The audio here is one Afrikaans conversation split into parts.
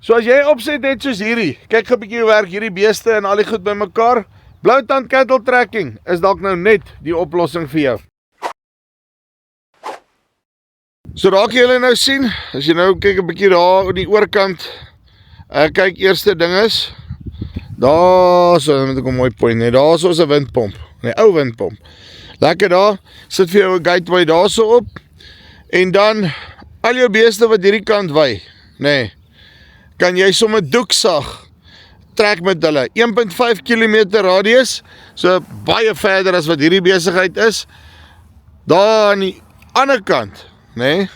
So as jy opset het soos hierdie, kyk 'n bietjie hoe werk hierdie beeste en al die goed bymekaar. Bloutand cattle tracking is dalk nou net die oplossing vir jou. So daar kan julle nou sien, as jy nou kyk 'n bietjie daar op die oorkant, kyk eerste ding is, daar so, moet ek 'n mooi point, nee, daar so is 'n windpomp, nee, ou windpomp. Lekker daar, sit vir jou 'n gateway daar so op, en dan al jou beeste wat hierdie kant wy, nee, kan jy sommer doeksag trek met hulle, 1.5 km radius, so baie verder as wat hierdie besigheid is. Daar aan die ander kant, nee,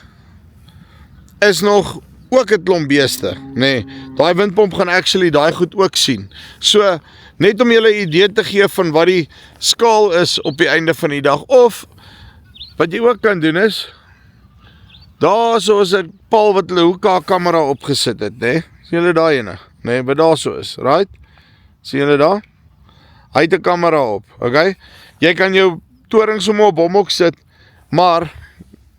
is nog ook 'n klomp beeste, nee, daai windpomp gaan actually daai goed ook sien. So, net om julle 'n idee te gee van wat die skaal is op die einde van die dag, of, wat jy ook kan doen is, daar so is 'n paal wat hulle hoeka kamera opgesit het, nee, sien julle daai ene, nee, wat daar so is, right, sien julle daar, hy het 'n kamera op, okay, jy kan jou toring sommer op hom ook sit, maar,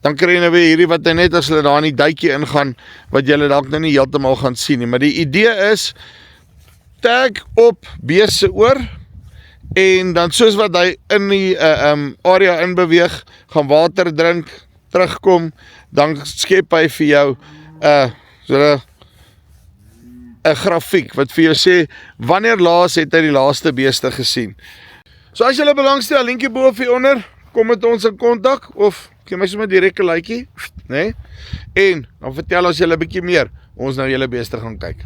dan kry jy nou weer hierdie wat net as hulle daar in die duitjie ingaan, wat julle dalk nou nie heeltemal gaan sien nie, maar die idee is, tag op beeste se oor, en dan soos wat hy in die area inbeweeg, gaan water drink, terugkom, dan skep hy vir jou so 'n grafiek, wat vir jou sê, wanneer laas het hy die laaste beeste gesien. So as julle belangstel, linkie bo of hieronder, kom met ons in kontak, of gee my sommer direk 'n likeie, nee, en dan vertel ons julle 'n bietjie meer, ons nou julle beeste gaan kyk.